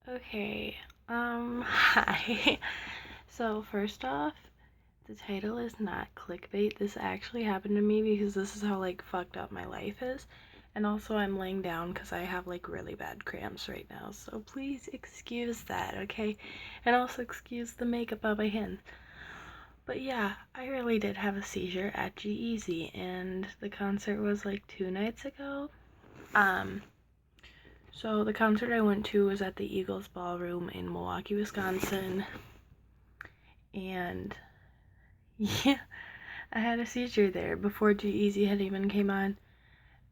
Okay, hi. So first off, the title is not clickbait. This actually happened to me because this is how like fucked up my life is. And also I'm laying down because I have like really bad cramps right now. So please excuse that, okay? And also excuse the makeup on my hands. But yeah, I really did have a seizure at G-Eazy, and the concert was like 2 nights ago. So the concert I went to was at the Eagles Ballroom in Milwaukee, Wisconsin. And yeah, I had a seizure there before G-Eazy had even came on.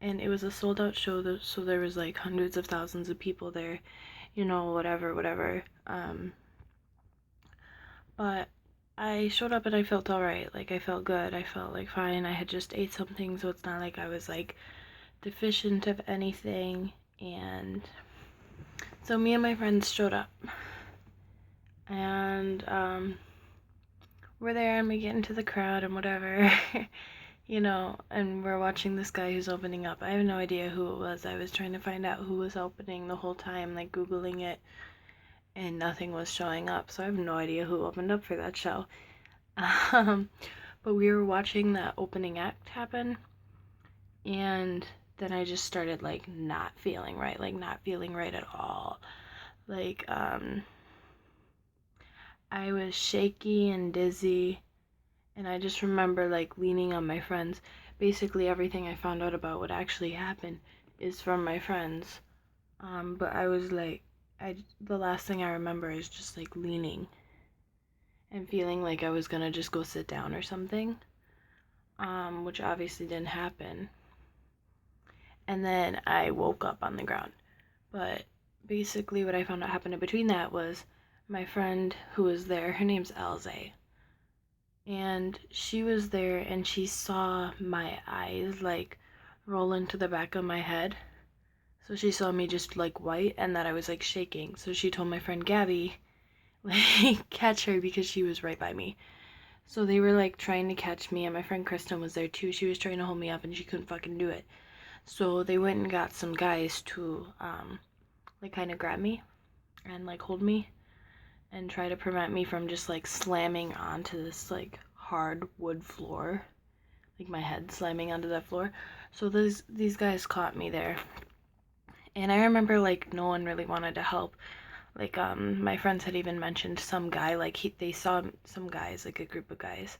And it was a sold out show, so there was like hundreds of thousands of people there, whatever. But I showed up and I felt alright. Like, I felt good. I felt like fine. I had just ate something, so it's not like I was like deficient of anything. And so me and my friends showed up. And we're there and we get into the crowd and whatever. And we're watching this guy who's opening up. I have no idea who it was. I was trying to find out who was opening the whole time, like Googling it, and nothing was showing up. So I have no idea who opened up for that show. But we were watching that opening act happen, and then I just started like not feeling right at all. Like, I was shaky and dizzy. And I just remember like leaning on my friends. Basically everything I found out about what actually happened is from my friends. But I was like, the last thing I remember is just like leaning and feeling like I was gonna just go sit down or something, which obviously didn't happen. And then I woke up on the ground. But basically what I found out happened in between that was my friend who was there, her name's Elze. And she was there and she saw my eyes like roll into the back of my head. So she saw me just like white and that I was like shaking. So she told my friend Gabby, like, catch her because she was right by me. So they were like trying to catch me, and my friend Kristen was there too. She was trying to hold me up and she couldn't fucking do it. So they went and got some guys to like kind of grab me and like hold me and try to prevent me from just like slamming onto this like hard wood floor, like my head slamming onto that floor. So these guys caught me there, and I remember like no one really wanted to help. Like my friends had even mentioned some guy, like they saw some guys, like a group of guys,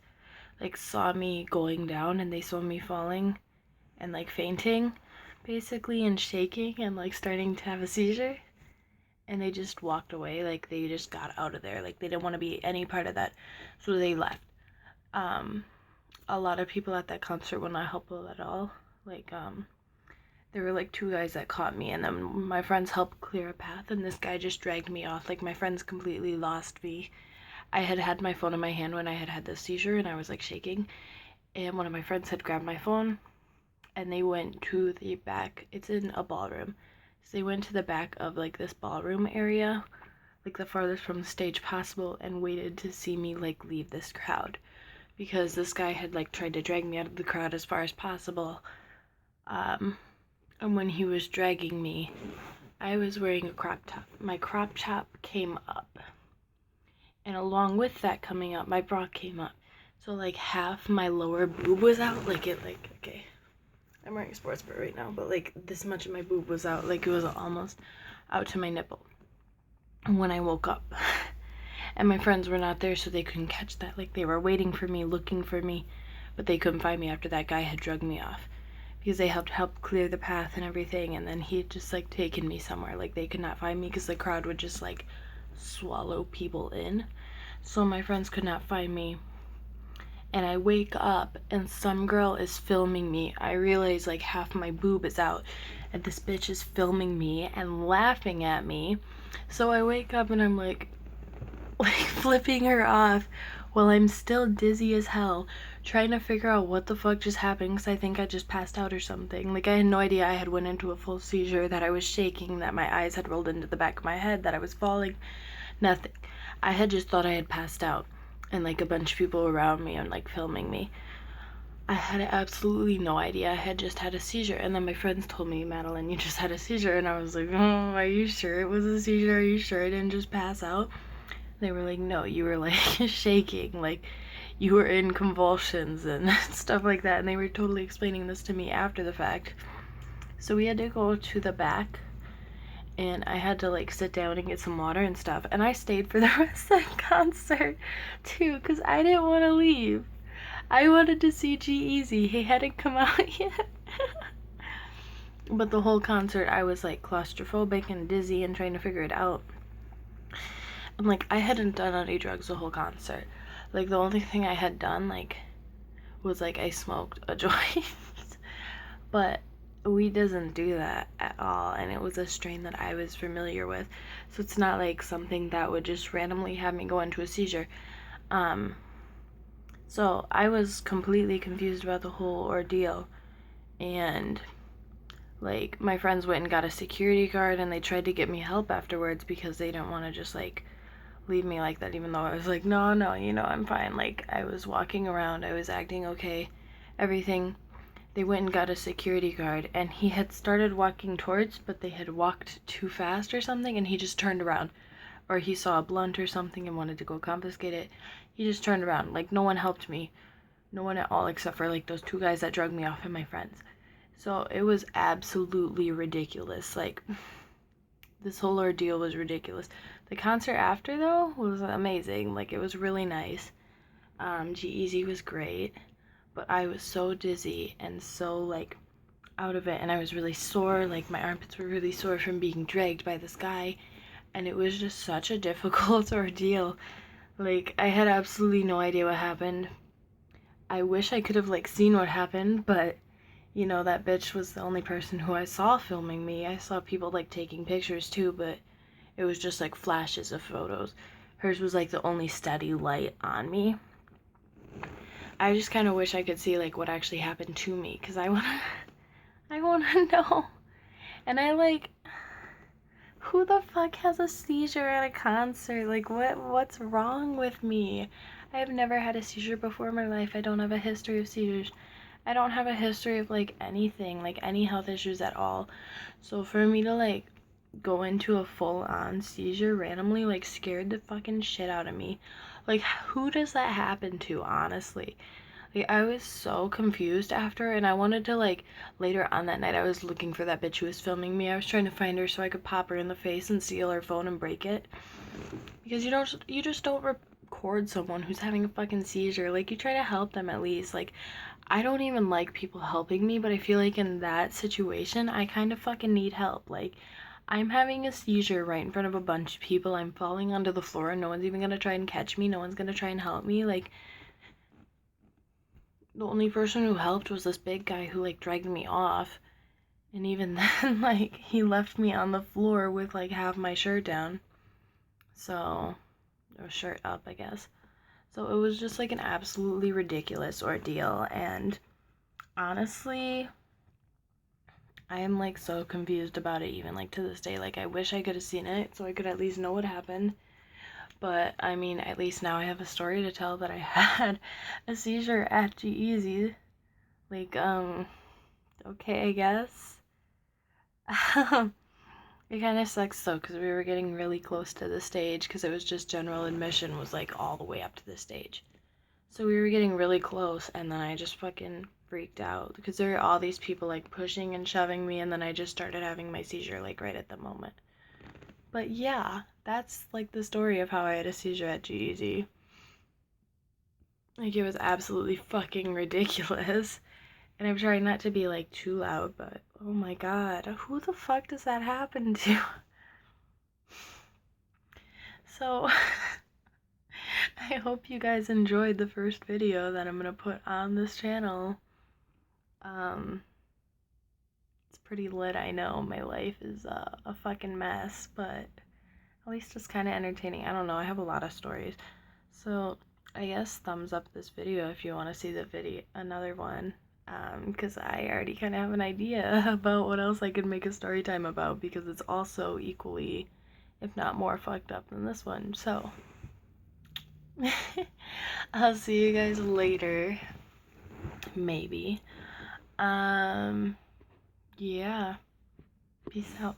like saw me going down and they saw me falling and like fainting basically and shaking and like starting to have a seizure, and they just walked away. Like they just got out of there. Like they didn't want to be any part of that, so they left. A lot of people at that concert would not help at all. Like there were like two guys that caught me, and then my friends helped clear a path, and this guy just dragged me off. Like my friends completely lost me. I had had my phone in my hand when I had the seizure, and I was like shaking, and one of my friends had grabbed my phone, and they went to the back. It's in a ballroom. So they went to the back of like this ballroom area, like the farthest from the stage possible, and waited to see me like leave this crowd, because this guy had like tried to drag me out of the crowd as far as possible. And when he was dragging me, I was wearing a crop top. My crop top came up, and along with that coming up, my bra came up. So like half my lower boob was out. Okay, I'm wearing a sports bra right now, but like this much of my boob was out. Like it was almost out to my nipple when I woke up. And my friends were not there, so they couldn't catch that. Like they were waiting for me, looking for me, but they couldn't find me after that guy had drugged me off, because they helped clear the path and everything, and then he had just like taken me somewhere. Like they could not find me because the crowd would just like swallow people in. So my friends could not find me, and I wake up and some girl is filming me. I realize like half my boob is out, and this bitch is filming me and laughing at me. So I wake up and I'm like flipping her off while I'm still dizzy as hell, trying to figure out what the fuck just happened, because I think I just passed out or something. Like I had no idea I had went into a full seizure, that I was shaking, that my eyes had rolled into the back of my head, that I was falling. Nothing. I had just thought I had passed out, and like a bunch of people around me and like filming me. I had absolutely no idea. I had just had a seizure, and then my friends told me, Madeline, you just had a seizure, and I was like, oh, are you sure it was a seizure? Are you sure I didn't just pass out? They were like, no, you were like shaking, like you were in convulsions and stuff like that, and they were totally explaining this to me after the fact. So we had to go to the back, and I had to like sit down and get some water and stuff, and I stayed for the rest of the concert too, because I didn't want to leave. I wanted to see G-Eazy. He hadn't come out yet. But the whole concert I was like claustrophobic and dizzy and trying to figure it out. And like I hadn't done any drugs the whole concert. Like the only thing I had done like was like I smoked a joint. But weed doesn't do that at all, and it was a strain that I was familiar with. So it's not like something that would just randomly have me go into a seizure. So I was completely confused about the whole ordeal, and like my friends went and got a security guard, and they tried to get me help afterwards because they didn't want to just like leave me like that, even though I was like, no, you know, I'm fine. Like I was walking around, I was acting okay, everything. They went and got a security guard, and he had started walking towards, but they had walked too fast or something, and he just turned around. Or he saw a blunt or something and wanted to go confiscate it. He just turned around. Like, no one helped me. No one at all, except for, like, those two guys that drugged me off and my friends. So, it was absolutely ridiculous. Like, this whole ordeal was ridiculous. The concert after, though, was amazing. Like, it was really nice. G-Eazy was great. But I was so dizzy and so, like, out of it. And I was really sore. Like, my armpits were really sore from being dragged by this guy. And it was just such a difficult ordeal. Like, I had absolutely no idea what happened. I wish I could have, like, seen what happened, but, you know, that bitch was the only person who I saw filming me. I saw people, like, taking pictures, too, but it was just, like, flashes of photos. Hers was, like, the only steady light on me. I just kind of wish I could see, like, what actually happened to me, because I wanna know. And I, like... Who the fuck has a seizure at a concert? Like, what's wrong with me? I have never had a seizure before in my life. I don't have a history of seizures. I don't have a history of, like, anything, like, any health issues at all. So for me to, like, go into a full-on seizure randomly, like, scared the fucking shit out of me. Like, who does that happen to, honestly? Like, I was so confused after, and I wanted to, like, later on that night, I was looking for that bitch who was filming me. I was trying to find her so I could pop her in the face and steal her phone and break it. Because you just don't record someone who's having a fucking seizure. Like, you try to help them at least. Like, I don't even like people helping me, but I feel like in that situation, I kind of fucking need help. Like, I'm having a seizure right in front of a bunch of people. I'm falling onto the floor, and no one's even gonna try and catch me. No one's gonna try and help me. Like, the only person who helped was this big guy who, like, dragged me off. And even then, like, he left me on the floor with, like, half my shirt down. So, or shirt up, I guess. So it was just, like, an absolutely ridiculous ordeal. And honestly, I am, like, so confused about it even, like, to this day. Like, I wish I could have seen it so I could at least know what happened. But, I mean, at least now I have a story to tell that I had a seizure at G-Eazy. Like, okay, I guess. It kind of sucks, though, because we were getting really close to the stage, because it was just general admission was, like, all the way up to the stage. So we were getting really close, and then I just fucking freaked out, because there were all these people, like, pushing and shoving me, and then I just started having my seizure, like, right at the moment. But yeah, that's, like, the story of how I had a seizure at G-Eazy. Like, it was absolutely fucking ridiculous. And I'm trying not to be, like, too loud, but oh my god, who the fuck does that happen to? So, I hope you guys enjoyed the first video that I'm gonna put on this channel. It's pretty lit, I know. My life is a fucking mess, but at least it's kind of entertaining. I don't know, I have a lot of stories. So, I guess thumbs up this video if you want to see the video, another one. Because I already kind of have an idea about what else I could make a story time about, because it's also equally, if not more, fucked up than this one. So, I'll see you guys later. maybe. Yeah. Peace out.